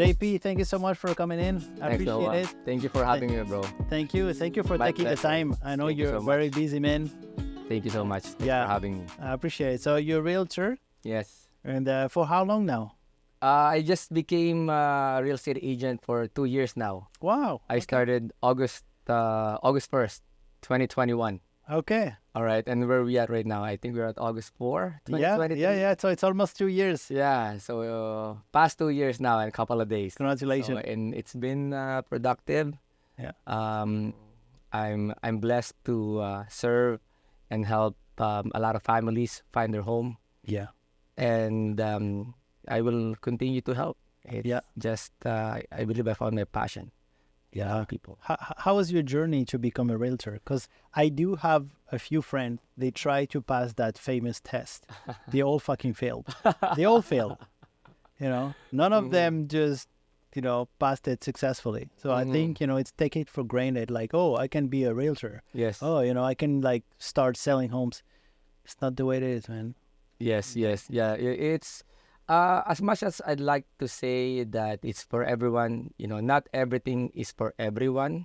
JP, thank you so much for coming in. I Thanks, appreciate Noah. it. Thank you for having me, bro. Thank you. Thank you for My taking the pleasure. time. I know Thank you you're so very much. busy, man. Thank you so much. Thanks Yeah. for having me. I appreciate it. So you're a realtor, Yes. and for how long now? I just became a real estate agent for 2 years now. Wow. I started August 1st, 2021. Okay. All right. And where we at right now? I think we're at August 4, Yeah, 2023. yeah. So it's almost 2 years. Yeah. So past 2 years now and a couple of days. Congratulations. So, and it's been productive. Yeah. I'm blessed to serve and help a lot of families find their home. Yeah. And I will continue to help. It's Yeah. just I believe I found my passion. Yeah. People. How was your journey to become a realtor? Because I do have a few friends. They try to pass that famous test. They all fucking failed. They all failed. None of them just, passed it successfully. So I think, it's take it for granted. Like, oh, I can be a realtor. Yes. Oh, I can like start selling homes. It's not the way it is, man. Yes. Yeah. It's as much as I'd like to say that it's for everyone. Not everything is for everyone.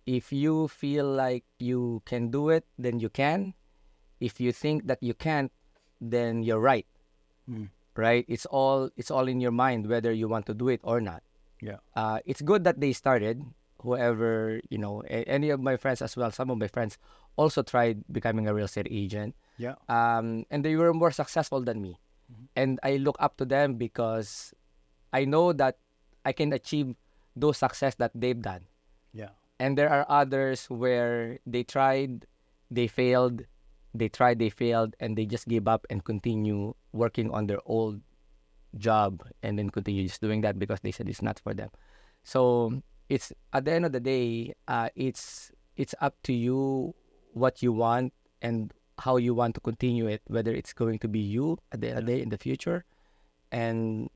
If you feel like you can do it, then you can. If you think that you can't, then you're right. Right? It's all in your mind whether you want to do it or not. Yeah. It's good that they started. Whoever, any of my friends as well, some of my friends also tried becoming a real estate agent. Yeah. And they were more successful than me. And I look up to them because I know that I can achieve those success that they've done. Yeah. And there are others where they tried, they failed, they tried, they failed, and they just give up and continue working on their old job and then continue just doing that because they said it's not for them. So it's at the end of the day, it's up to you what you want and how you want to continue it, whether it's going to be you at the end of the day in the future, and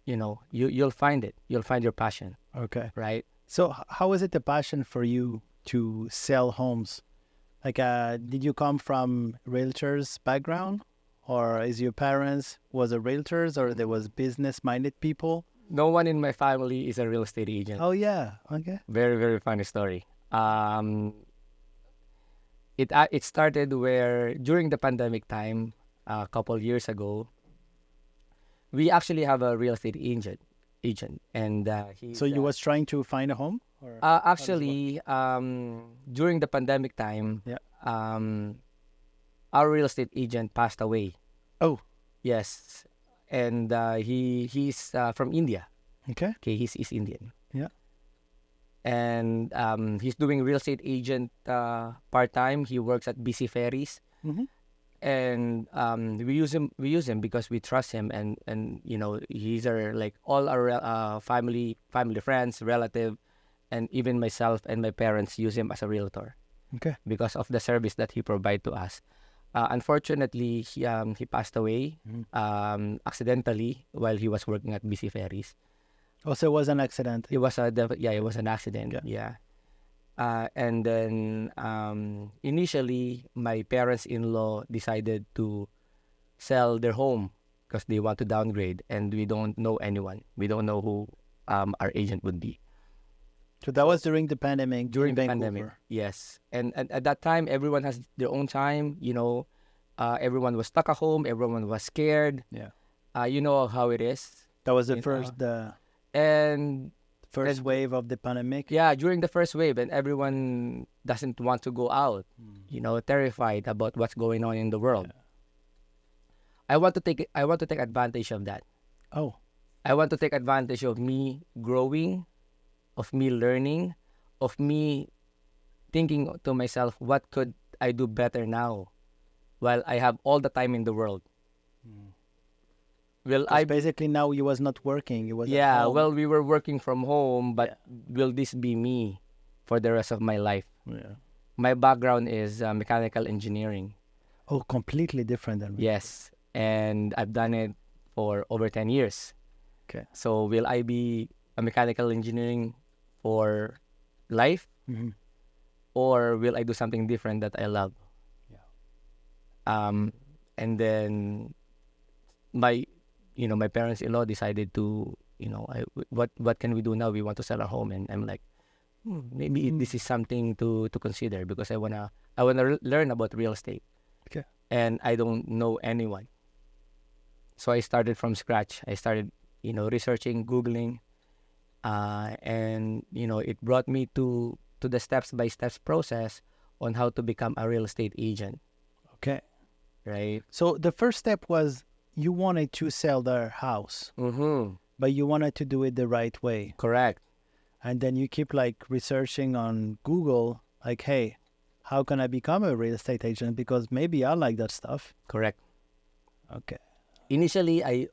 you'll find it. You'll find your passion. Okay. Right. So how is it the passion for you to sell homes? Like, did you come from realtors background, or is your parents was a realtors, or there was business-minded people? No one in my family is a real estate agent. Oh yeah, okay. Very, very funny story. It started where during the pandemic time, a couple years ago, we actually have a real estate agent, and he's So you was trying to find a home, or actually during the pandemic time, Yeah. our real estate agent passed away. Oh, Yes, and he's from India. okay. Okay, he's East Indian. Yeah. And he's doing real estate agent part-time. He works at BC Ferries. Mm-hmm. And we use him because we trust him, and he's all our family friends, relative, and even myself and my parents use him as a realtor Okay. because of the service that he provide to us. Unfortunately, he passed away accidentally while he was working at BC Ferries. Also, it was an accident. It was it was an accident. Yeah. And then initially, my parents-in-law decided to sell their home because they want to downgrade, and we don't know anyone. We don't know who our agent would be. So that was during the pandemic. During in the Vancouver. pandemic. Yes. And at that time, everyone has their own time. Everyone was stuck at home. Everyone was scared. Yeah. You know how it is. That was the You first And first And- wave of the pandemic. yeah, during the first wave, and everyone doesn't want to go out, terrified about what's going on in the world. Yeah. I want to take advantage of that. Oh, I want to take advantage of me growing, of me learning, of me thinking to myself, what could I do better now while I have all the time in the world? Will 'cause I basically now you was not working. You was at Yeah, home. well, we were working from home, but will this be me for the rest of my life? Yeah. My background is mechanical engineering. Oh, completely different than me. Yes, and I've done it for over 10 years. Okay. So will I be a mechanical engineering for life, Mm-hmm. or will I do something different that I love? Yeah. And then my parents-in-law decided to what can we do now? We want to sell our home, and I'm like, maybe this is something to consider, because I wanna learn about real estate. Okay. And I don't know anyone, so I started from scratch. I started researching, googling, and it brought me to the steps by steps process on how to become a real estate agent. Okay. Right. So the first step was you wanted to sell their house, but you wanted to do it the right way. Correct. And then you keep like researching on Google, like, hey, how can I become a real estate agent? Because maybe I like that stuff. Correct. Okay. Initially, I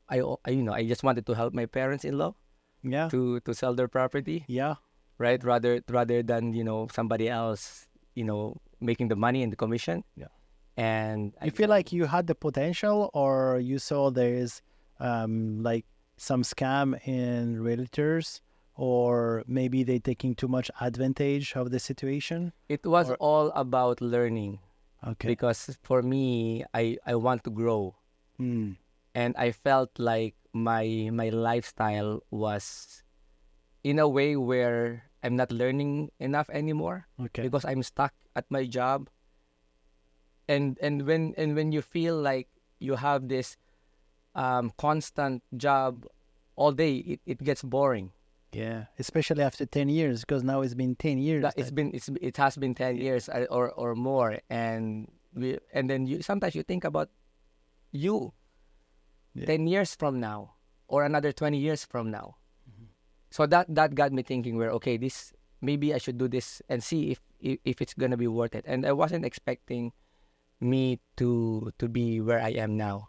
just wanted to help my parents-in-law Yeah. to sell their property, Yeah. right? Rather than somebody else making the money and the commission. Yeah. And You feel like you had the potential, or you saw there's like some scam in realtors, or maybe they taking too much advantage of the situation? it was all about learning, Okay. because for me, I want to grow, Hmm. and I felt like my lifestyle was in a way where I'm not learning enough anymore, Okay. because I'm stuck at my job. And when you feel like you have this constant job all day, it gets boring. Yeah. Especially after 10 years, because now it's been 10 years. It has been 10 years or more, and then sometimes you think about you Yeah. 10 years from now, or another 20 years from now. So that got me thinking, where okay, this maybe I should do this and see if it's gonna be worth it. And I wasn't expecting me to be where I am now.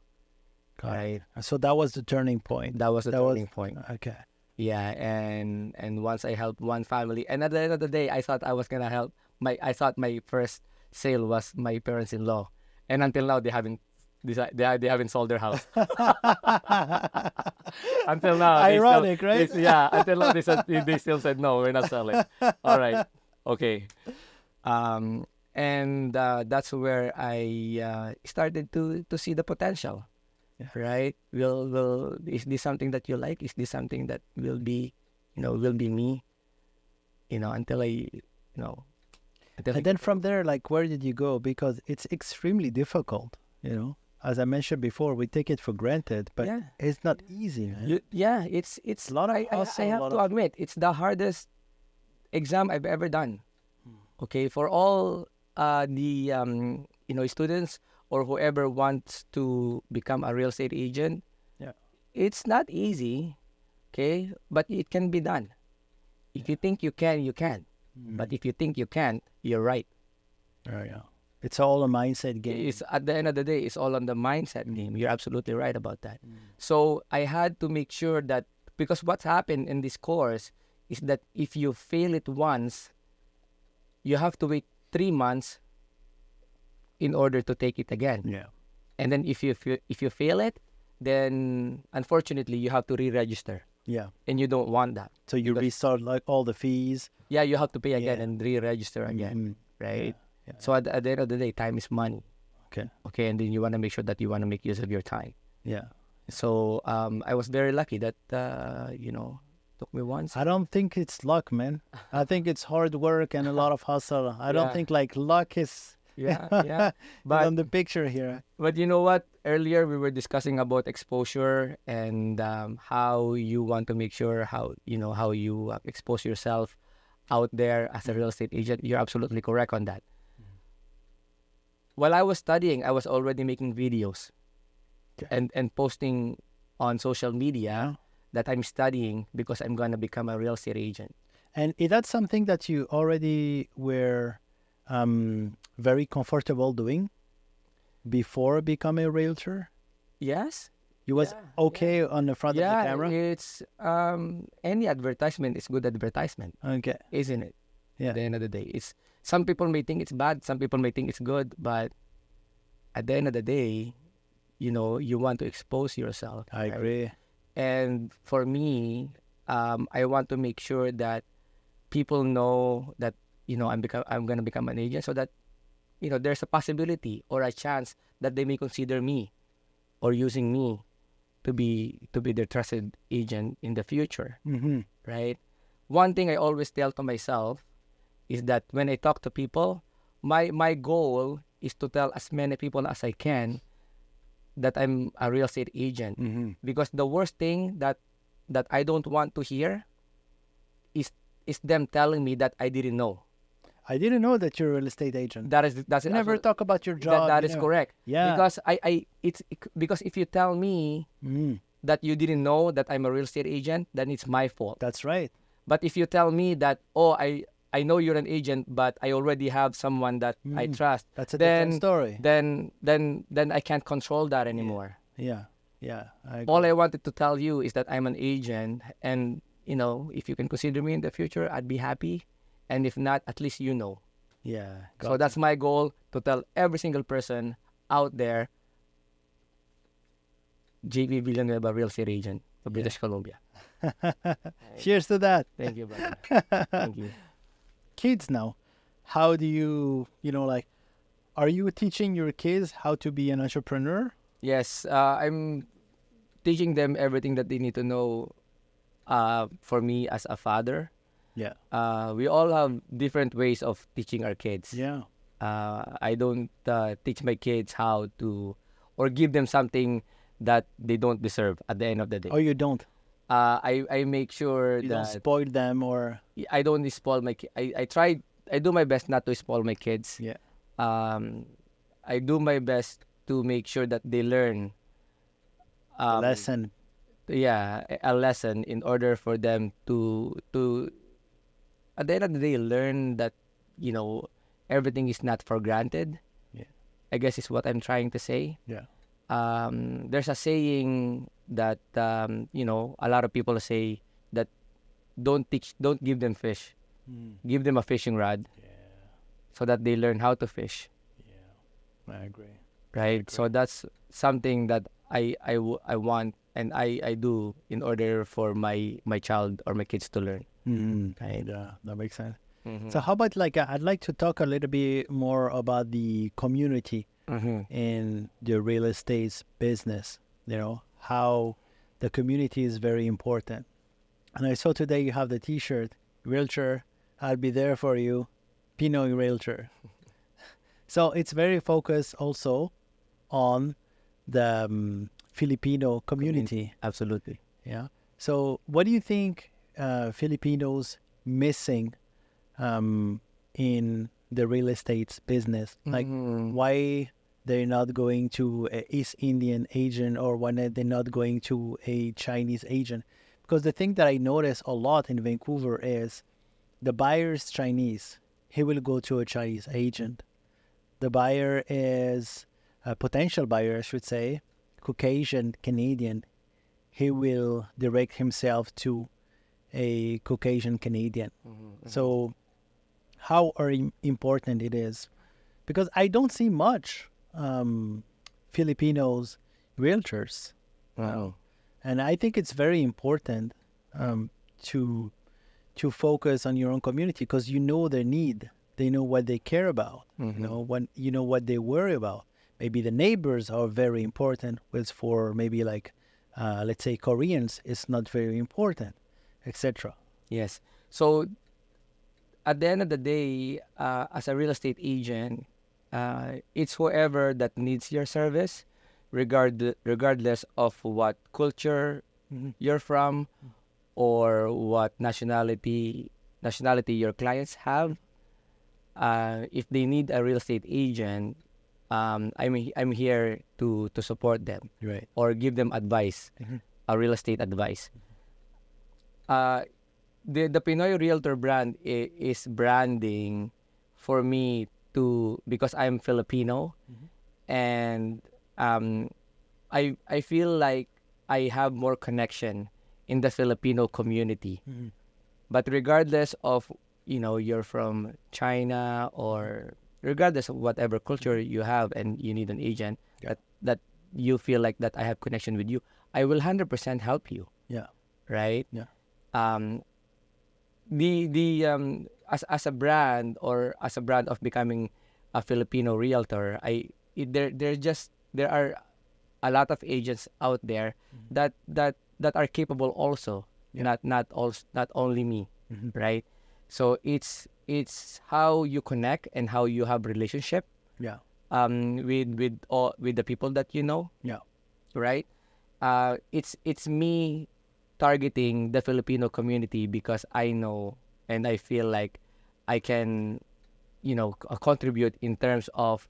Got it. Right. So that was the turning point. That was the That was- turning point. Okay. Yeah, and once I helped one family, and at the end of the day, I thought I was gonna help I thought my first sale was my parents-in-law, and until now they haven't they haven't sold their house. Until now, Ironic, right? yeah, until now they still said no, we're not selling. All right, okay. And that's where I started to see the potential. Yeah. Right? Will is this something that you like? Is this something that will be me? Until And then from there, like, where did you go? Because it's extremely difficult, As I mentioned before, we take it for granted, but Yeah. it's not easy, man. It's A lot of I hustle, a have lot to of- admit, it's the hardest exam I've ever done. Okay, for all the students or whoever wants to become a real estate agent, Yeah. it's not easy. Okay, but it can be done. If you think you can, you can. But if you think you can't, you're right. Yeah. It's all a mindset game. It's at the end of the day, it's all on the mindset game. You're absolutely right about that. So I had to make sure that, because what's happened in this course is that if you fail it once, you have to wait 3 months in order to take it again. Yeah. And then if you fail it, then unfortunately you have to re-register, Yeah. and you don't want that. So you Because- restart like all the fees. Yeah, you have to pay again Yeah. and re-register again, right? Yeah. So at the end of the day, time is money. Okay. Okay, and then you want to make sure that you want to make use of your time. Yeah. So I was very lucky that took me once. I don't think it's luck, man. I think it's hard work and a lot of hustle. I don't Yeah. think like luck is Yeah, is but on the picture here. But you know what? Earlier we were discussing about exposure and how you want to make sure how you expose yourself out there as a real estate agent. You're absolutely correct on that. While I was studying, I was already making videos Okay. and posting on social media that I'm studying because I'm gonna become a real estate agent. And is that something that you already were very comfortable doing before becoming a realtor? Yes. You was Yeah, okay on the front of the camera? It's any advertisement is good advertisement, Okay. isn't it? Yeah. At the end of the day, it's some people may think it's bad, some people may think it's good, but at the end of the day, you want to expose yourself. I right? agree. And for me, I want to make sure that people know that I'm gonna become an agent, so that there's a possibility or a chance that they may consider me or using me to be their trusted agent in the future, Mm-hmm. right? One thing I always tell to myself is that when I talk to people, my goal is to tell as many people as I can that I'm a real estate agent, Mm-hmm. because the worst thing that I don't want to hear is them telling me that I didn't know. I didn't know that you're a real estate agent. That's You never talk about your job. that you is never- correct. Yeah. Because because if you tell me Mm, that you didn't know that I'm a real estate agent, then it's my fault. that's right. But if you tell me that, oh, I know you're an agent, but I already have someone that I trust, That's a different then story. then I can't control that anymore. Yeah. Yeah. I All agree. I wanted to tell you is that I'm an agent, and if you can consider me in the future, I'd be happy. And if not, at least you know. Yeah. So that's my goal, to tell every single person out there, JV Villanueva, real estate agent for British Columbia. Cheers to that. Thank you, brother. Thank you. Kids now, how do you, like, are you teaching your kids how to be an entrepreneur? Yes, I'm teaching them everything that they need to know. For me as a father, Yeah. we all have different ways of teaching our kids. Yeah. I don't teach my kids how to, or give them something that they don't deserve at the end of the day. Oh, you don't. I make sure You don't that spoil them or. I don't spoil my kids. I do my best not to spoil my kids. Yeah. I do my best to make sure that they learn Lesson. a lesson, in order for them to at the end of the day learn that everything is not for granted. Yeah. I guess is what I'm trying to say. Yeah. There's a saying that a lot of people say that don't give them fish, give them a fishing rod, so that they learn how to fish. Yeah. I agree. Right. So that's something that I want, and I do, in order for my child or my kids to learn. Right. Yeah, that makes sense. Mhm. So how about, like, I'd like to talk a little bit more about the community in the real estate business, how the community is very important. And I saw today you have the t-shirt, Realtor, I'll be there for you, Pinoy Realtor. So it's very focused also on the Filipino community. Absolutely. Yeah. So what do you think Filipinos missing in the real estate business? Like, why they're not going to a East Indian agent, or why they're not going to a Chinese agent? Because the thing that I notice a lot in Vancouver is the buyer's Chinese. He will go to a Chinese agent. The buyer is a potential buyer, I should say, Caucasian Canadian. He will direct himself to a Caucasian Canadian. So how important it is, because I don't see much Filipinos realtors. Wow. And I think it's very important to focus on your own community, because you know their need. They know what they care about. You know what they worry about. Maybe the neighbors are very important, whereas for maybe, like, let's say Koreans, it's not very important, etc. Yes. So at the end of the day, as a real estate agent, it's whoever that needs your service, regardless of what culture you're from, or what nationality your clients have. If they need a real estate agent, I'm here to support them, Right. or give them advice, a real estate advice. The Pinoy Realtor brand is branding for me, because I'm Filipino, and I feel like I have more connection in the Filipino community. But regardless of you're from China, or regardless of whatever culture you have, and you need an agent, that you feel like that I have connection with you, I will 100% help you. Yeah. Right. Yeah. As a brand, or as a brand of becoming a Filipino realtor, there are a lot of agents out there that are capable also, Yeah. not only me, Mhm. right? So it's how you connect and how you have relationship Yeah. with the people that you know, Yeah. right? It's me targeting the Filipino community because I know and I feel like I can, contribute in terms of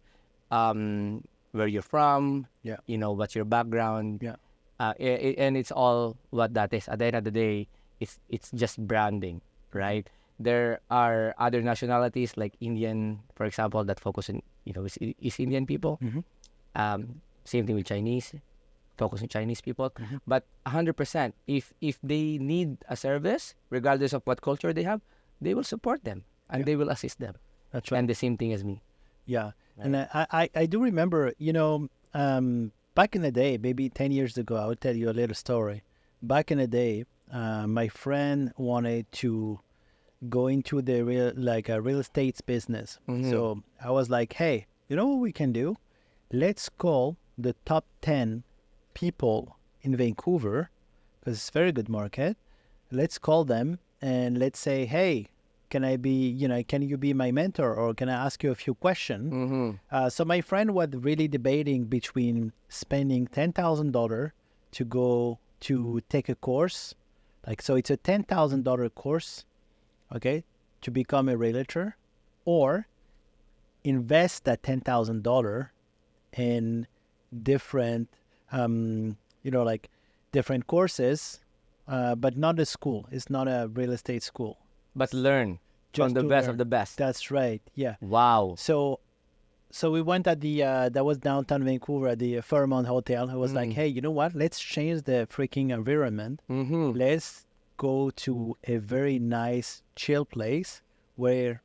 where you're from, Yeah. what's your background, Yeah. and it's all what that is. At the end of the day, it's just branding, right? There are other nationalities like Indian, for example, that focus on is Indian people. Mhm. Same thing with Chinese, focus on Chinese people. Mhm. But 100%, if they need a service, regardless of what culture they have, they will support them and Yeah. they will assist them. That's right. And the same thing as me. Yeah. Right. And I do remember, back in the day, maybe 10 years ago, I will tell you a little story. Back in the day, my friend wanted to go into the real estate business. Mhm. So I was like, hey, you know what we can do? Let's call the top 10 people in Vancouver, because it's a very good market. Let's call them and let's say, hey, can you be my mentor, or can I ask you a few questions? So my friend was really debating between spending $10,000 to go to take a course. So it's a $10,000 course, okay, to become a realtor, or invest that $10,000 in different, like different courses, but not a school. It's not a real estate school. But learn from Just the to best learn. of the best. That's right. Yeah. Wow. So we went at the that was downtown Vancouver at the Fairmont Hotel. It was like, hey, you know what? Let's change the freaking environment. Mm-hmm. Let's go to a very nice, chill place where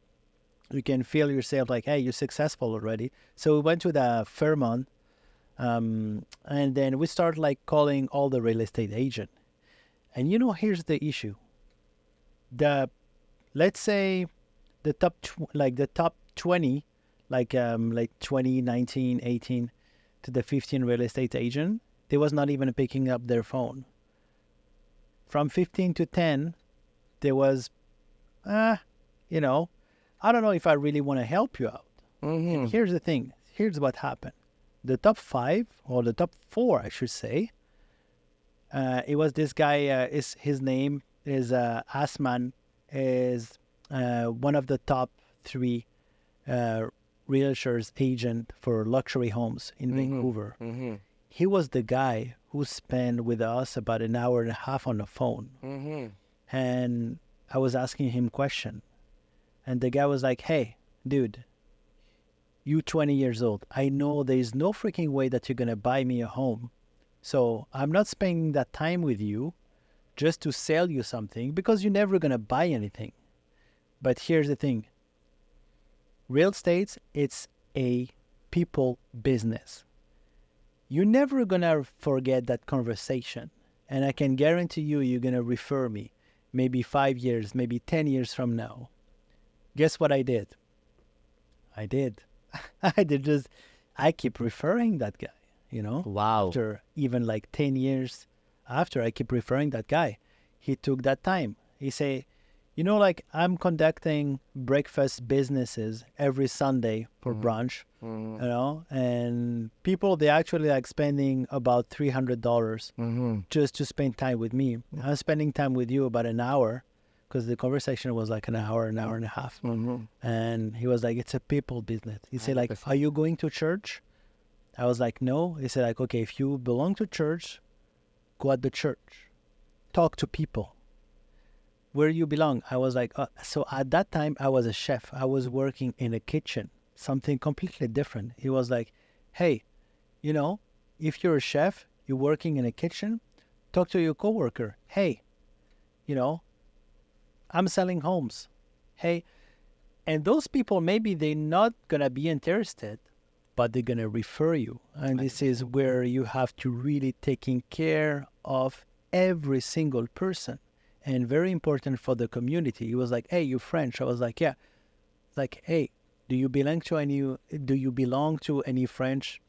you can feel yourself like, hey, you're successful already. So we went to the Fairmont, and then we start like calling all the real estate agent. And here's the issue. Let's say the top 20, like 20, 19, 18 to the 15 real estate agent, they was not even picking up their phone. From 15 to 10, there was, I don't know if I really want to help you out. Mm-hmm. And here's the thing. Here's what happened. The top 5, or the top 4, I should say, it was this guy, his name is Asman, is one of the top 3 realtors agent for luxury homes in Vancouver. Mm-hmm. He was the guy who spent with us about an hour and a half on the phone. Mm-hmm. And I was asking him question. And the guy was like, hey, dude, you 20 years old. I know there's no freaking way that you're going to buy me a home. So I'm not spending that time with you just to sell you something, because you're never going to buy anything. But here's the thing. Real estate, it's a people business. You're never going to forget that conversation. And I can guarantee you're going to refer me maybe 5 years, maybe 10 years from now. Guess what I did? I keep referring that guy, Wow. After even like 10 years after, I keep referring that guy. He took that time. He say, I'm conducting breakfast businesses every Sunday for brunch, and people, they actually like spending about $300 just to spend time with me. I'm spending time with you about an hour, because the conversation was like an hour and a half. And he was like, it's a people business. He said like, are you going to church? I was like, no. He said like, okay, if you belong to church, go at the church. Talk to people. Where you belong? I was like, so at that time, I was a chef. I was working in a kitchen, something completely different. He was like, hey, if you're a chef, you're working in a kitchen, talk to your coworker. Hey, I'm selling homes. Hey, and those people, maybe they're not going to be interested, but they're going to refer you. And this is where you have to really taking care of every single person. And very important for the community. He was like, hey, you French? I was like, yeah. Like, hey, do you belong to any French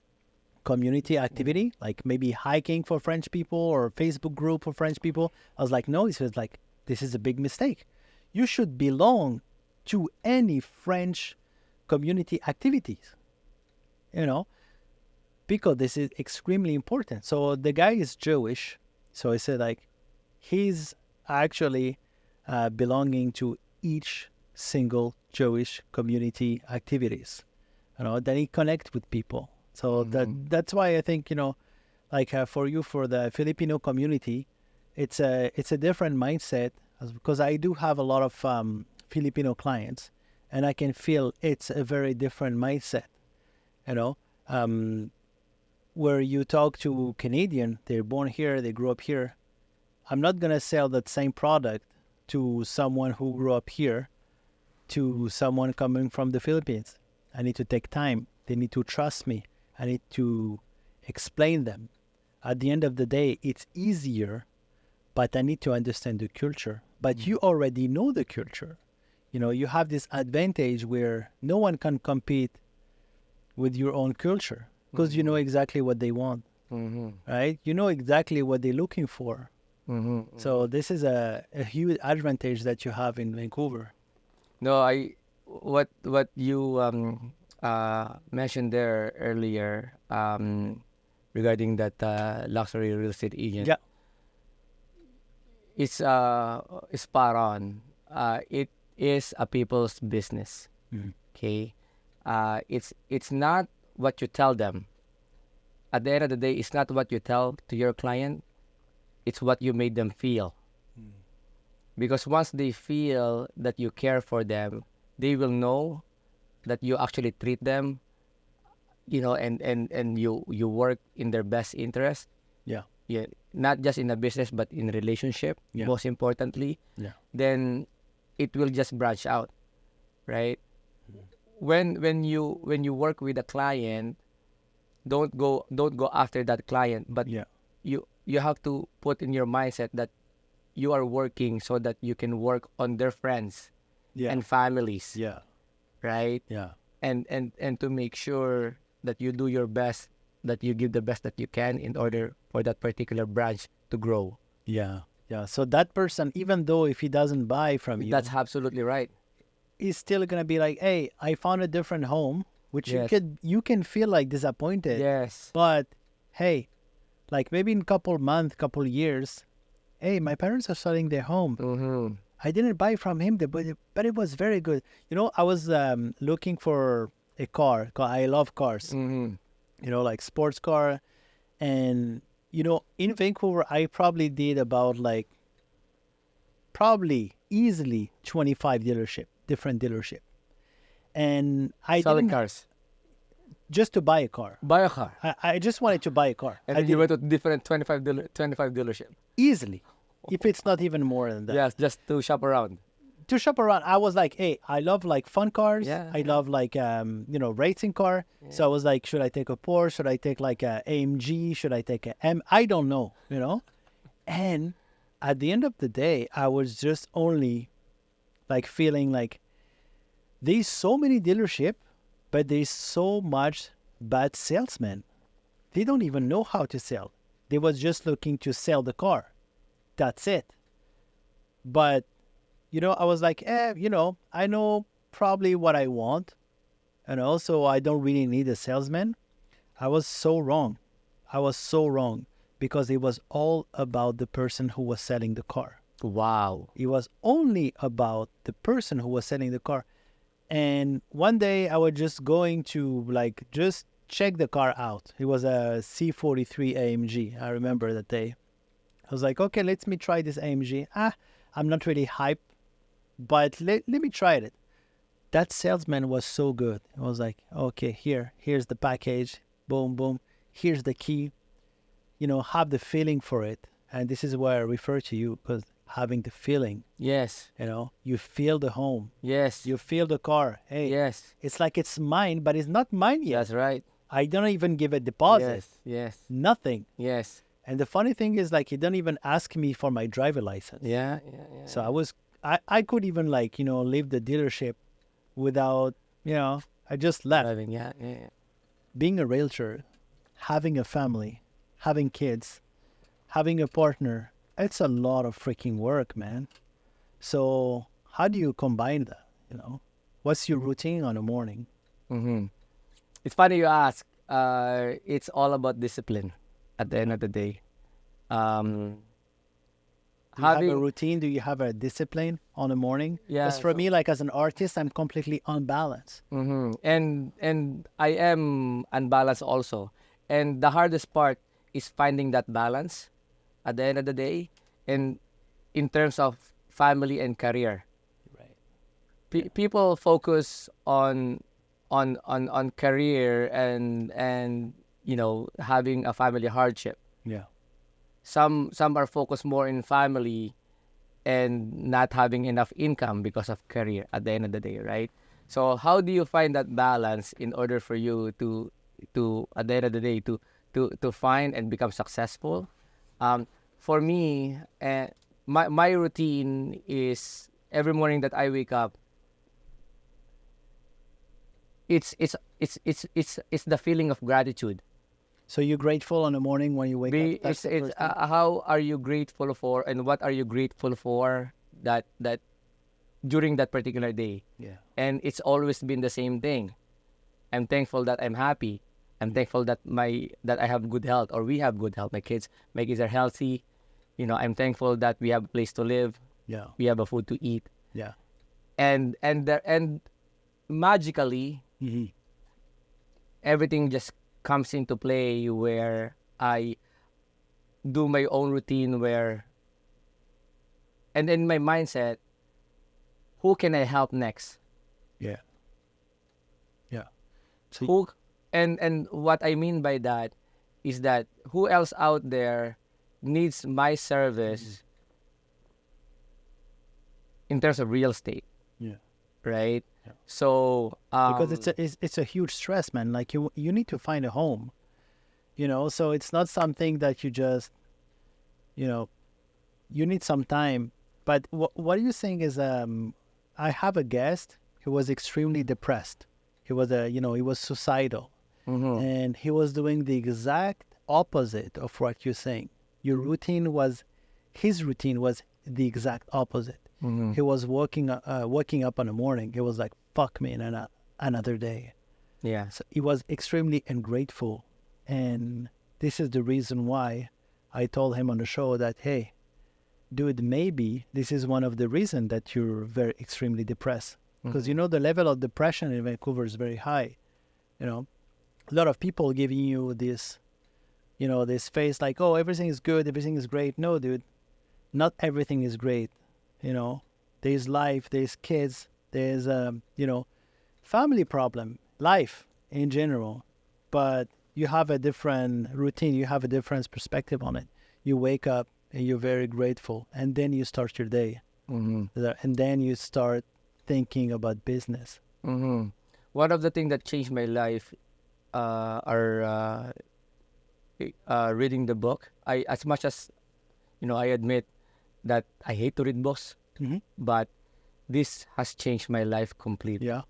community activity, like maybe hiking for French people or Facebook group for French people. I was like, no, he says like, this is a big mistake. You should belong to any French community activities, you know, because this is extremely important. So the guy is Jewish. So I said like, he's actually belonging to each single Jewish community activities, you know, then he connect with people. So that's why I think, you know, like for you, for the Filipino community, it's a different mindset, because I do have a lot of Filipino clients, and I can feel it's a very different mindset, you know, where you talk to Canadian, they're born here, they grew up here. I'm not going to sell that same product to someone who grew up here to someone coming from the Philippines. I need to take time. They need to trust me. I need to explain them. At the end of the day, it's easier, but I need to understand the culture. But you already know the culture. You know, you have this advantage where no one can compete with your own culture, because you know exactly what they want, right? You know exactly what they're looking for. So this is a huge advantage that you have in Vancouver. No, what you mentioned there earlier, regarding that luxury real estate agent. Yeah. It's spot on. It is a people's business. Okay, it's not what you tell them. At the end of the day, it's not what you tell to your client. It's what you made them feel. Because once they feel that you care for them, they will know that you actually treat them, you know, and you work in their best interest. Yeah. Yeah, not just in a business but in a relationship. Yeah. Most importantly, Yeah. then it will just branch out, right? When you work with a client, don't go after that client, but Yeah. you have to put in your mindset that you are working so that you can work on their friends Yeah. and families, Yeah. right? Yeah. And to make sure that you do your best, that you give the best that you can in order for that particular branch to grow. Yeah. Yeah. So that person, even though if he doesn't buy from you, That's absolutely right. he's still gonna be like, "Hey, I found a different home," which Yes. you can feel like disappointed. Yes. But hey, like maybe in couple months, couple years, hey, my parents are selling their home. I didn't buy from him, but it was very good. You know, I was looking for a car. 'Cause I love cars. You know, like sports car, and you know, in Vancouver, I probably did about like probably easily 25 different dealership, and I Selling didn't cars. just to buy a car. Buy a car. I just wanted to buy a car. And I then you did went to different 25 dealership. easily, if it's not even more than that. Yes, just to shop around. To shop around, I was like, hey, I love like fun cars. Yeah, I love like you know, racing car. So I was like, should I take a Porsche? Should I take like a AMG? Should I take a M? I don't know, you know. And at the end of the day, I was just only like feeling like there's so many dealership, but there's so much bad salesmen. They don't even know how to sell. They was just looking to sell the car. That's it. But you know, I was like, you know, I know probably what I want. And also, I don't really need a salesman. I was so wrong. I was so wrong, because it was all about the person who was selling the car. Wow. It was only about the person who was selling the car. And one day I was just going to like just check the car out. It was a C43 AMG. I remember that day. I was like, okay, let me try this AMG. I'm not really hyped, but let me try it. That salesman was so good. I was like, okay, here's the package. Boom, boom. Here's the key. You know, have the feeling for it. And this is why I refer to you, because having the feeling, Yes. you know, you feel the home. Yes. You feel the car. Hey, Yes. it's like it's mine, but it's not mine yet. That's right. I don't even give a deposit. Yes. Yes. Nothing. Yes. And the funny thing is, like, he didn't even ask me for my driver license. Yeah. So I could even like, you know, leave the dealership without, you know, I just left. Driving. Yeah. Being a realtor having a family, having kids, having a partner, it's a lot of freaking work, man. So how do you combine that? What's your routine on a morning? Mm-hmm. It's funny you ask. It's all about discipline at the end of the day. Um, Do you have a having routine? Do you have a discipline on a morning? yeah, Because for so, me, like as an artist, I'm completely unbalanced. and I am unbalanced also. And the hardest part is finding that balance at the end of the day, and in terms of family and career. Right. People focus on career and having a family hardship. Yeah. Some are focused more in family and not having enough income because of career at the end of the day, right? So how do you find that balance in order for you to at the end of the day to find and become successful? For me, my routine is every morning that I wake up. It's the feeling of gratitude. So you're grateful on the morning when you wake up? That's the It's first thing? how are you grateful for, and what are you grateful for that during that particular day? Yeah. And it's always been the same thing. I'm thankful that I'm happy. I'm thankful that I have good health, or we have good health. My kids are healthy. I'm thankful that we have a place to live. Yeah. We have a food to eat, Yeah. and magically Mm-hmm. everything just comes into play where I do my own routine and in my mindset, who can I help next? Yeah. Yeah. So Who and what I mean by that is that who else out there needs my service in terms of real estate, yeah. right? Yeah. So Because it's a huge stress, man. Like you need to find a home, so it's not something that you just, you know, you need some time. But what you're saying is, I have a guest who was extremely depressed. He was he was suicidal, and he was doing the exact opposite of what you're saying. His routine was the exact opposite. He was waking up in the morning. He was like, "Fuck me," and another day. yeah. So he was extremely ungrateful, and this is the reason why I told him on the show that, hey, dude, maybe this is one of the reasons that you're very extremely depressed, because the level of depression in Vancouver is very high. A lot of people giving you this, this face like, oh, everything is good, everything is great. No, dude, not everything is great. There's life, there's kids, there's family problem, life in general, but you have a different routine, you have a different perspective on it. You wake up and you're very grateful, and then you start your day, and then you start thinking about business. One of the things that changed my life are reading the book. As much as I admit that I hate to read books, but this has changed my life completely. Yeah,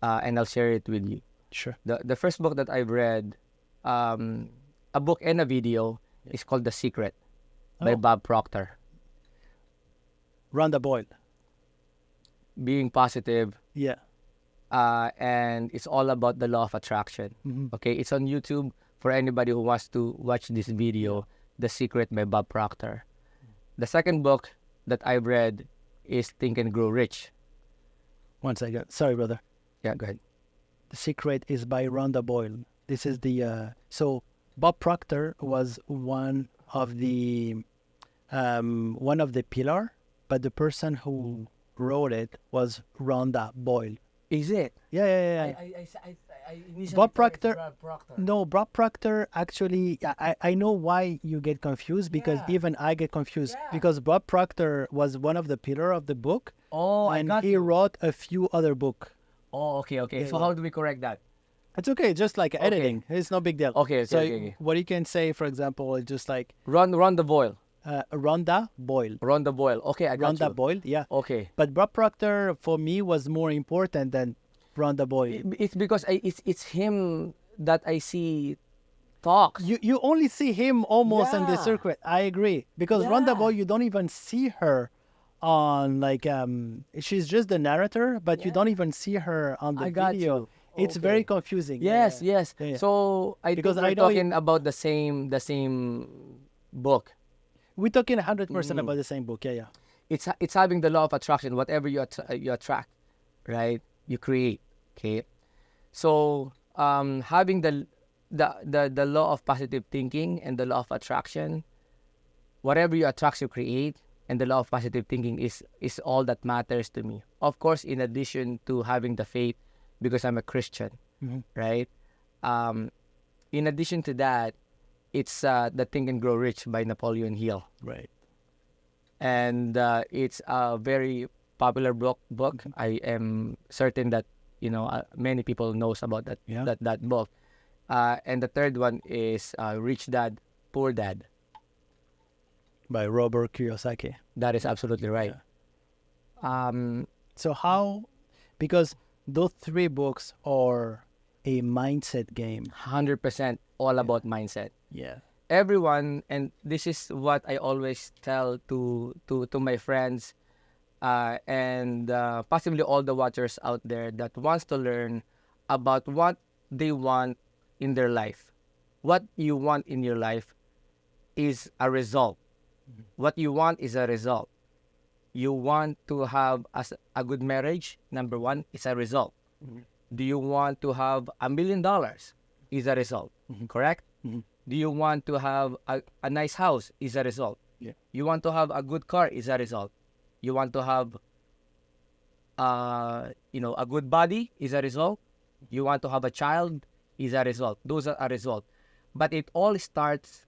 And I'll share it with you. sure. The first book that I've read, a book and a video, is called The Secret by Oh. Bob Proctor. Rhonda Boyle. Being positive, Yeah. and it's all about the law of attraction. Okay, it's on YouTube for anybody who wants to watch this video, The Secret by Bob Proctor. The second book that I've read is Think and Grow Rich. One second. Sorry, brother. Yeah, go ahead. The Secret is by Rhonda Boyle. This is the so Bob Proctor was one of the pillar, but the person who wrote it was Rhonda Boyle. Is it? Yeah. I initially Bob thought it's Proctor. Bob Proctor. No, Bob Proctor actually, I know why you get confused, because Yeah. even I get confused, Yeah. because Bob Proctor was one of the pillar of the book, Oh, I and got he you. wrote a few other book. Oh, okay. Yeah, So yeah. how do we correct that? It's okay, just like editing. It's no big deal. Okay. So Okay. what you can say, for example, is just like Rhonda Boyle. Rhonda Boyle. Rhonda Boyle. Okay, I got Rhonda you. Boyle, yeah. Okay. But Bob Proctor for me was more important than Rhonda Boyle. It's because it's him that I see talks. You only see him almost in the Yeah. circuit. I agree, because Yeah. Ronda Boy, you don't even see her on like she's just the narrator, but you don't Yeah. even see her on the I got video. you. It's very Okay. confusing. Yes, yes. Yeah, yeah. So I Because think I we're know talking about the same book. we're talking 100% Mm. about the same book. Yeah, yeah. It's having the law of attraction. Whatever you attract, right? You create. Okay. So having the law of positive thinking and the law of attraction, whatever you attract, you create, and the law of positive thinking is all that matters to me. Of course, in addition to having the faith, because I'm a Christian, Mhm. right? Um, in addition to that, it's the Think and Grow Rich by Napoleon Hill, Right. and it's a very popular book. I am certain that many people knows about that Yeah. that book. And the third one is Rich Dad, Poor Dad. By Robert Kiyosaki. That is absolutely right. So how? Because those three books are a mindset game. 100% all about mindset. Yeah. Everyone, and this is what I always tell to my friends, and possibly all the watchers out there that wants to learn about what they want in their life. What you want in your life is a result. What you want is a result. You want to have a good marriage, number one, is a result. Do you want to have $1 million? Is a result. Correct? Do you want to have a nice house? Is a result. Yeah. You want to have a good car? Is a result. You want to have a good body? Is a result. You want to have a child? Is a result. Those are a result. But it all starts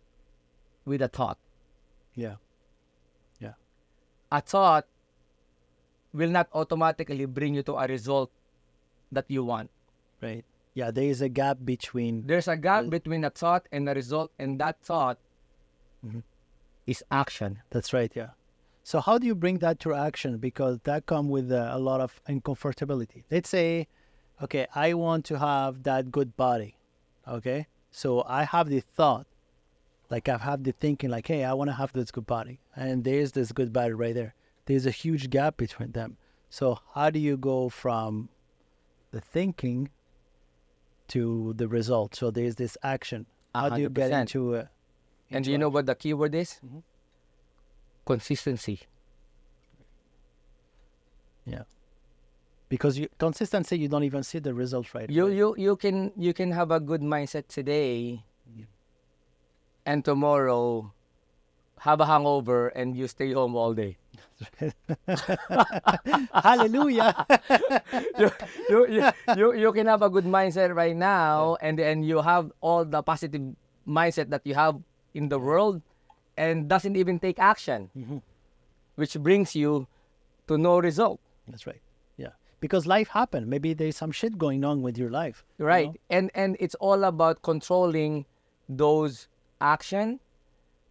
with a thought. Yeah. Yeah. A thought will not automatically bring you to a result that you want. Right. Yeah. There is a gap between. There's a gap between a thought and a result, and that thought is action. That's right. Yeah. So how do you bring that to action? Because that come with a lot of uncomfortability. Let's say, okay, I want to have that good body. Okay. So I have the thought, like I have the thinking, like, hey, I want to have this good body, and there's this good body right there. There's a huge gap between them. So how do you go from the thinking to the result? So there's this action. How do you get 100%. into And do you know what the key word is? Consistency. Yeah. Because consistency, you don't even see the result right You away. you can have a good mindset today, and tomorrow have a hangover and you stay home all day. Hallelujah. You can have a good mindset right now, and then you have all the positive mindset that you have in the world, and doesn't even take action, which brings you to no result. That's right. Yeah. Because life happened. Maybe there's some shit going on with your life. you Right. know? And it's all about controlling those action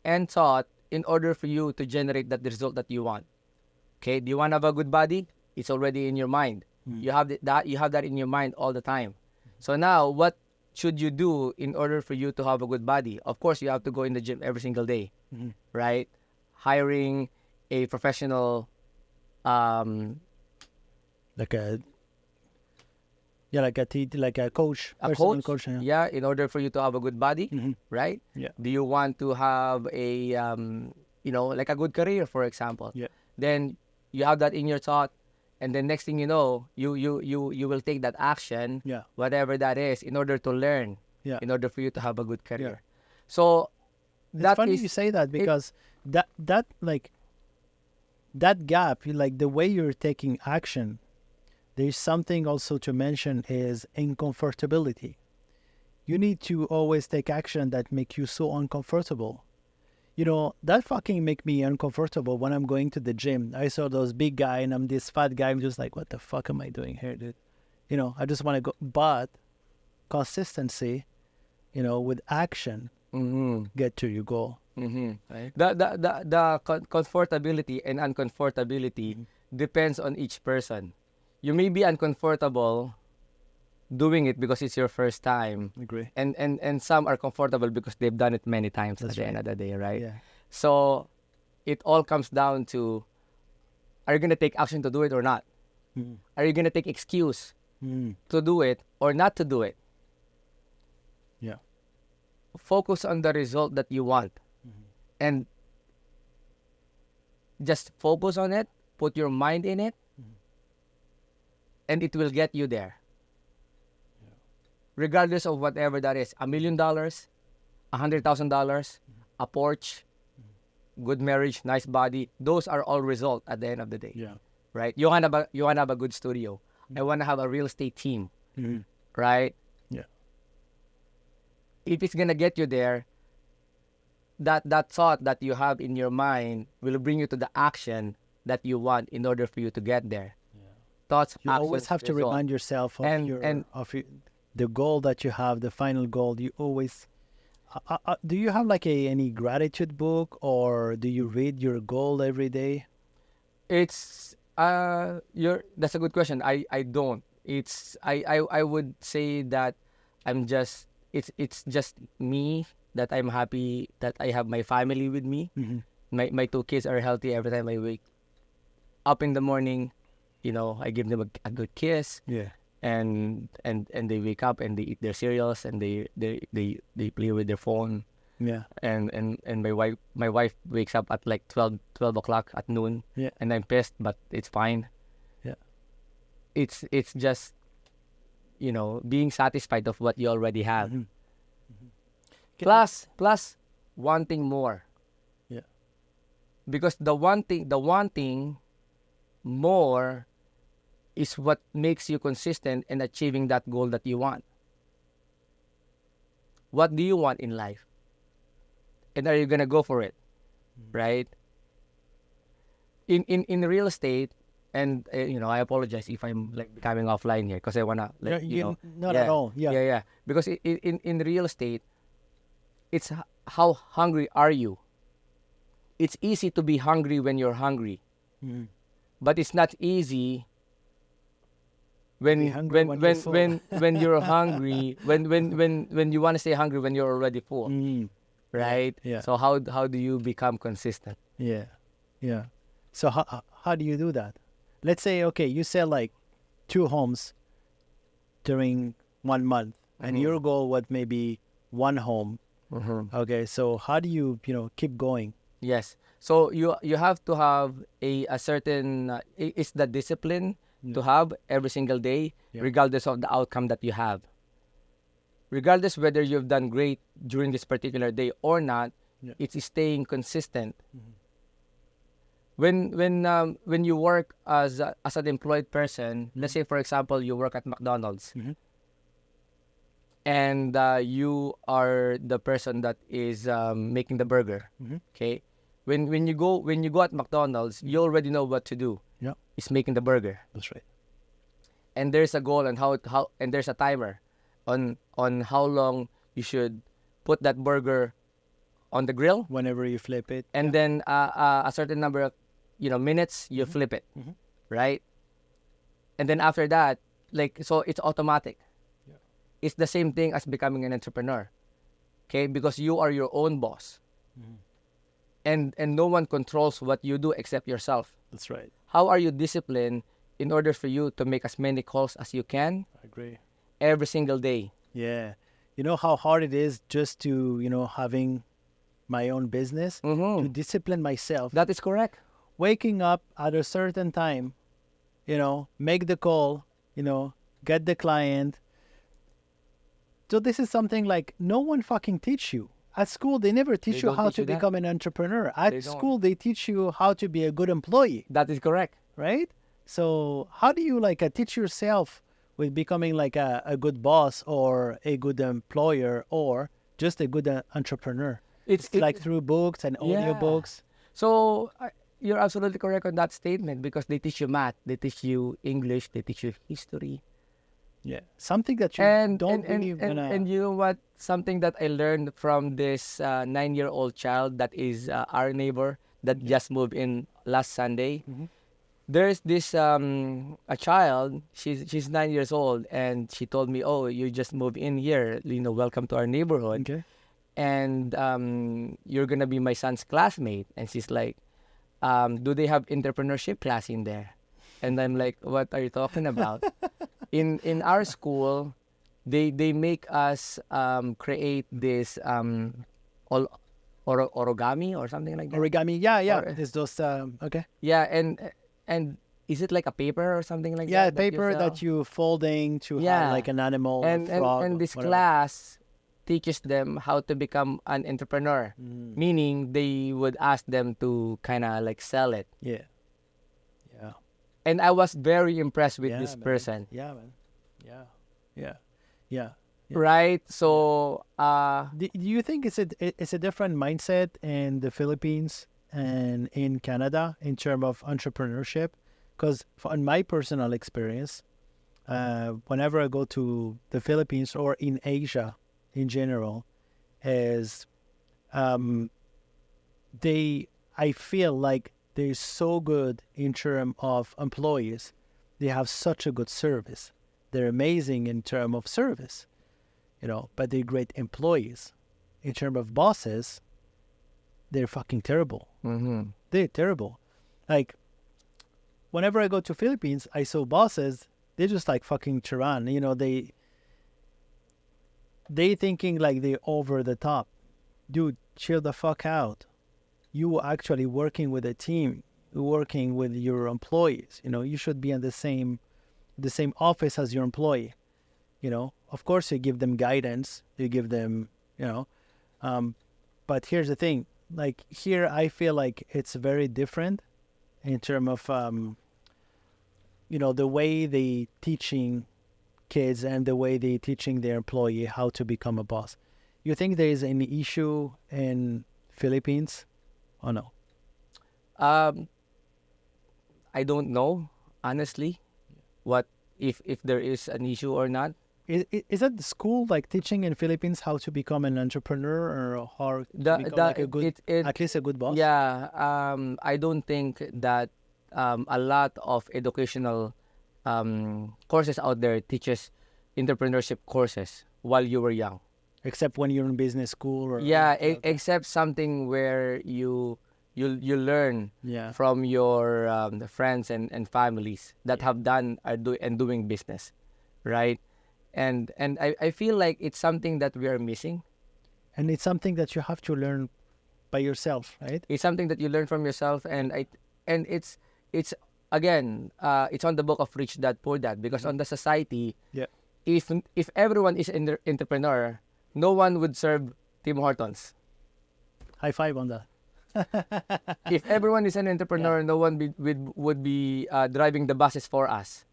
and thought in order for you to generate that result that you want. Okay, do you want to have a good body? It's already in your mind. You have that in your mind all the time. So now what should you do in order for you to have a good body? Of course, you have to go in the gym every single day. Right? Hiring a professional Like a like a coach, a personal coach, coach. yeah, in order for you to have a good body, right? Yeah. Do you want to have a like a good career, for example? Yeah. Then you have that in your thought, and then next thing you know, you will take that action, Yeah. whatever that is, in order to learn, Yeah. in order for you to have a good career. So It's that funny is you say that, because that gap, like the way you're taking action, there's something also to mention is uncomfortability. You need to always take action that make you so uncomfortable. That fucking make me uncomfortable when I'm going to the gym. I saw those big guy and I'm this fat guy. I'm just like, what the fuck am I doing here, dude? I just want to go. But consistency, with action, get to your goal. right. The comfortability and uncomfortability depends on each person. You may be uncomfortable doing it because it's your first time. Agree. And some are comfortable because they've done it many times That's at the end right. of the day, right? Yeah. So it all comes down to, are you going to take action to do it or not? Mm. Are you going to take excuse Mm. to do it or not to do it? Yeah. Focus on the result that you want. And just focus on it, put your mind in it, and it will get you there. Regardless of whatever that is, $1 million, $100,000, a Porsche, good marriage, nice body, those are all result at the end of the day. Yeah. Right? You want to have a good studio. I want to have a real estate team. Mhm. Right? Yeah. If it's gonna get you there, that thought that you have in your mind will bring you to the action that you want in order for you to get there. Thoughts, You always actions, have to result. remind yourself of And the goal that you have, the final goal. You always do you have like any gratitude book, or do you read your goal every day? it's that's a good question. I don't. I would say that I'm just it's just me, that I'm happy that I have my family with me. Mhm. My two kids are healthy. Every time I wake up in the morning, I give them a good kiss, Yeah. and they wake up and they eat their cereals, and they play with their phone. Yeah. And my wife wakes up at like 12 o'clock at noon. Yeah. And I'm pissed, but it's fine. Yeah. It's just being satisfied of what you already have. Mhm. Plus wanting more. Yeah. Because the wanting more is what makes you consistent in achieving that goal that you want. What do you want in life? And are you gonna go for it? Right? In real estate, and I apologize if I'm like becoming offline here, because I wanna let Not at all. Yeah. yeah. Because in real estate, it's how hungry are you? It's easy to be hungry when you're hungry, Mhm. but it's not easy Be when hungry when you're full. when you're hungry, when you want to stay hungry when you're already full, Mm. right? Yeah. So how do you become consistent? Yeah. Yeah. So how do you do that? Let's say, okay, you sell like 2 homes during 1 month, and Mhm. your goal was maybe 1 home. Okay, so how do you keep going? Yes. So you have to have a certain it's the discipline to have every single day, Yeah. regardless of the outcome that you have. Regardless whether you've done great during this particular day or not, Yeah. it's staying consistent. When you work as an employed person, let's say for example you work at McDonald's, Mhm. and you are the person that is making the burger. Mhm. Okay, when you go at McDonald's, you already know what to do. Yeah, It's making the burger, that's right. and there's a goal on how and there's a timer on how long you should put that burger on the grill, Whenever you flip it. and then a certain number of minutes you flip it, Mhm. right? And then after that, so it's automatic. Yeah. It's the same thing as becoming an entrepreneur, okay? Because you are your own boss, and no one controls what you do except yourself. That's right. How are you disciplined in order for you to make as many calls as you can I agree. every single day? Yeah. You know how hard it is just to, having my own business, to discipline myself, That is correct. waking up at a certain time, make the call, get the client. So this is something like no one fucking teach you. At school, they never teach They you don't how teach to you that. become an entrepreneur. At They don't. school, they teach you how to be a good employee, That is correct. right? So how do you teach yourself with becoming like a good boss or a good employer or just a good entrepreneur? It's like through books and audiobooks. So you're absolutely correct on that statement, because they teach you math, they teach you English, they teach you history. Yeah, something that you don't really And you know what? Something that I learned from this 9-year-old child that is our neighbor that just moved in last Sunday. there's this a child. She's 9 years old, and she told me, "Oh, you just moved in here. Welcome to our neighborhood, Okay. and you're gonna be my son's classmate." And she's like, "Do they have entrepreneurship class in there?" And I'm like, "What are you talking about?" In our school, they make us create this origami or something like that. Origami. Yeah, yeah. Or- It's those. Okay. Yeah, and is it like a paper or something like Yeah, that? paper that you folding to have like an animal, and a frog, and this whatever. class teaches them how to become an entrepreneur, meaning they would ask them to kind of like sell it. Yeah. Yeah. And I was very impressed with Yeah, this man. person. Yeah, man. Yeah. Yeah. Yeah. Yeah. Right? So Do you think it's a different mindset in the Philippines and in Canada in terms of entrepreneurship? Because in my personal experience, whenever I go to the Philippines or in Asia in general, is I feel like they're so good in terms of employees. They have such a good service. They're amazing in terms of service, but they're great employees. In terms of bosses, they're fucking terrible. mhm. They're terrible. Like, whenever I go to Philippines, I saw bosses, they're just like fucking tyrann. They thinking like they're over the top. Dude, chill the fuck out. You actually working with a team, working with your employees. You should be in the same office as your employee. Of course you give them guidance, you give them, but here's the thing. Like here, I feel like it's very different in terms of, the way they teaching kids and the way they teaching their employee how to become a boss. You think there is any issue in Philippines or no? Um, I don't know honestly what if there is an issue or not. Is that the school like teaching in Philippines how to become an entrepreneur or how to become like a good, at least a good boss? Yeah, I don't think that a lot of educational courses out there teaches entrepreneurship courses while you were young. Except when you're in business school or Yeah, okay. except something where you learn Yeah. from your friends and families that have done and doing business, right? And I feel like it's something that we are missing. And it's something that you have to learn by yourself, right? It's something that you learn from yourself, and it's again it's on the book of Rich Dad Poor Dad, because on the society, Yeah. if everyone is an entrepreneur, no one would serve Tim Hortons. High five on that. If everyone is an entrepreneur, no one would be driving the buses for us.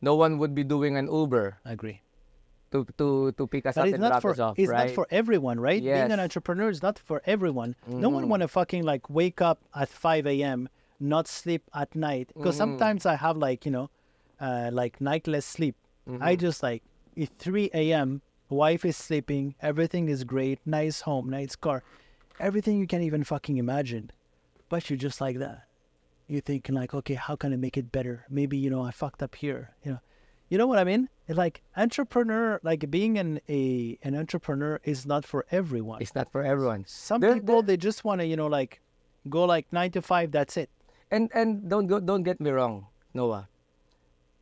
No one would be doing an Uber I agree. to pick us But up it's and not drop for us off, it's right? not for everyone, right? Being an Yes. entrepreneur is not for everyone. No one want to fucking like wake up at 5 a.m., not sleep at night. Because sometimes I have like, like nightless sleep. I just like at 3 a.m., wife is sleeping, everything is great, nice home, nice car, everything you can even fucking imagine. But you're just like that. You're thinking like, okay, how can I make it better? Maybe, I fucked up here. You know what I mean? It's like entrepreneur, like being an entrepreneur is not for everyone. It's not for everyone. Some There- people they just want to, like go like 9 to 5, that's it. And don't get me wrong, Noah.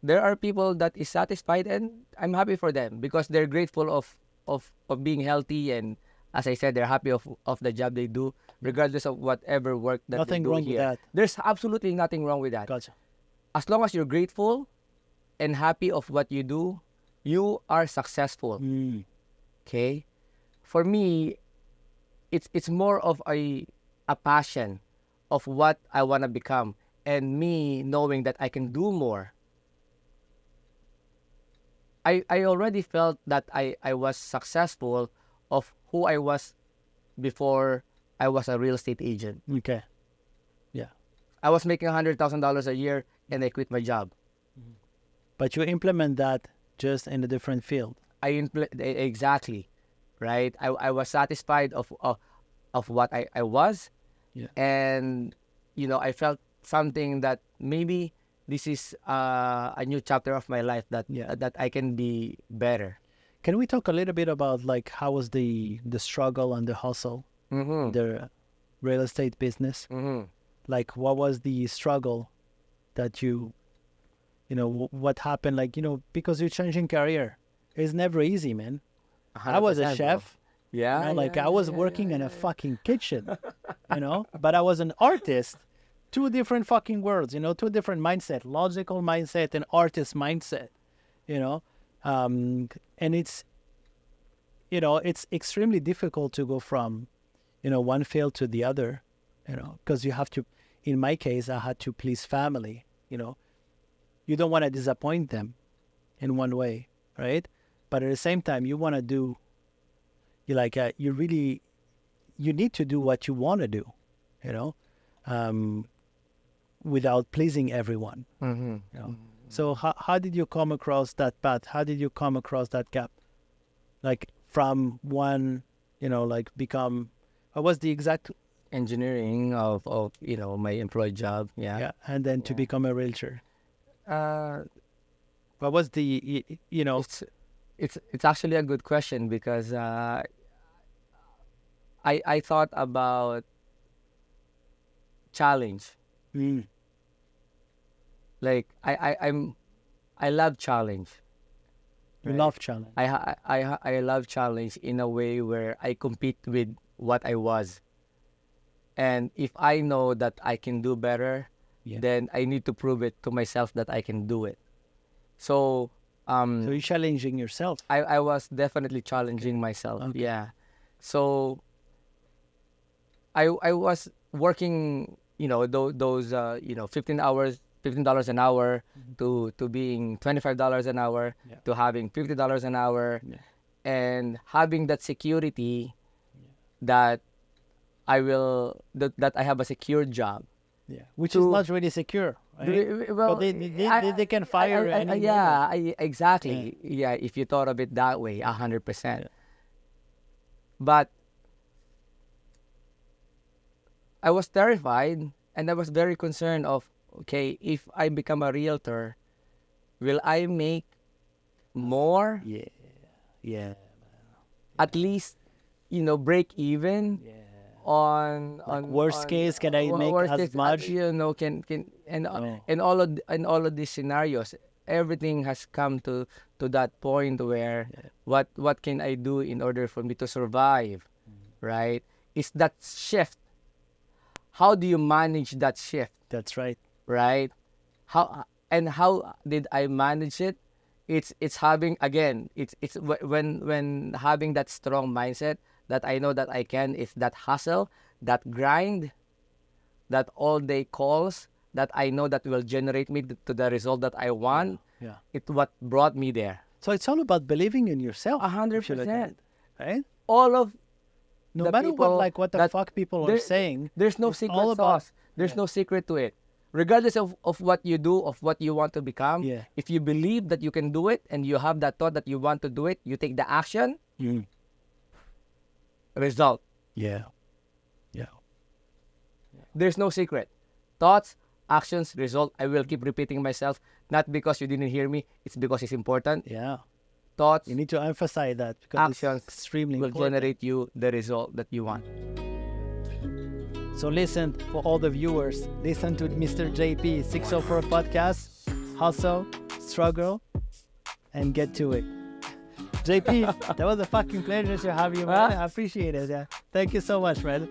There are people that is satisfied, and I'm happy for them because they're grateful of being healthy, and as I said, they're happy of the job they do, regardless of whatever work that Nothing they do wrong with here. that. There's absolutely nothing wrong with that. Gotcha. As long as you're grateful and happy of what you do, you are successful. Mm. Okay? For me, it's more of a passion of what I want to become, and me knowing that I can do more. I already felt that I was successful of who I was before I was a real estate agent. Okay. Yeah. I was making $100,000 a year, and I quit my job. But you implement that just in a different field. Exactly, right? I was satisfied of what I was, Yeah. and I felt something that maybe this is a new chapter of my life that that I can be better. Can we talk a little bit about like how was the struggle and the hustle, the real estate business? Like what was the struggle that you know, what happened? Like, you know, because you're changing career. It's never easy, man. I was a 100%, bro. chef. Yeah. You know, like yeah, I was yeah, working yeah, in a yeah. fucking kitchen, you know, but I was an artist. Two different fucking worlds, you know, two different mindset, logical mindset and artist mindset, you know. And it's, you know, it's extremely difficult to go from, you know, one field to the other, you know, because you have to, in my case, I had to please family, you know. You don't want to disappoint them in one way, right? But at the same time, you want to do, you like, you really, you need to do what you want to do, you know, without pleasing everyone, you know. So how did you come across that path? How did you come across that gap? Like from one, you know, like become, what was the exact, Engineering of you know, my employed job. Yeah. and then to Yeah. become a realtor? Uh, What was the, you know, it's actually a good question because I thought about challenge. mm, Like I love challenge. you Right. love challenge. I love challenge in a way where I compete with what I was. And if I know that I can do better, Yeah. then I need to prove it to myself that I can do it. So So you're challenging yourself. I was definitely challenging myself. Okay. Yeah. So I was working, you know, those you know, $15 an hour to being $25 an hour Yeah. to having $50 an hour, Yeah. and having that security that that I have a secure job. Yeah. Which is To- not really secure, right? Well, They can fire you any moment. yeah, exactly. Yeah, if you thought of it that way, 100%. Yeah. But I was terrified and I was very concerned of, okay, if I become a realtor, will I make more? Yeah. Yeah. At least, you know, break even Yeah. on Like worst case, can I make worst as case, much? you know, can No. and all of these scenarios, everything has come to that point where what can I do in order for me to survive, right? It's that shift. How do you manage that shift, That's right. right? How did I manage it? It's having, again, it's when having that strong mindset that I know that I can. It's that hustle, that grind, that all day calls that I know that will generate me to the result that I want. Yeah. It's what brought me there. So it's all about believing in yourself. 100%. if you look at it, right? All of No the matter people what the that- fuck people are saying, there's no it's secret all about- sauce. There's yeah. no secret to it. Regardless of what you do, of what you want to become, Yeah. if you believe that you can do it and you have that thought that you want to do it, you take the action, result. Yeah. Yeah. There's no secret. Thoughts, actions, result. I will keep repeating myself, not because you didn't hear me, it's because it's important. Yeah. Thoughts, You need to emphasize that because actions it's extremely will important. generate you the result that you want. So listen, for all the viewers, listen to Mr. JP 604 podcast, hustle, struggle, and get to it. JP, that was a fucking pleasure to have you, man. I appreciate it. Yeah. Thank you so much, man.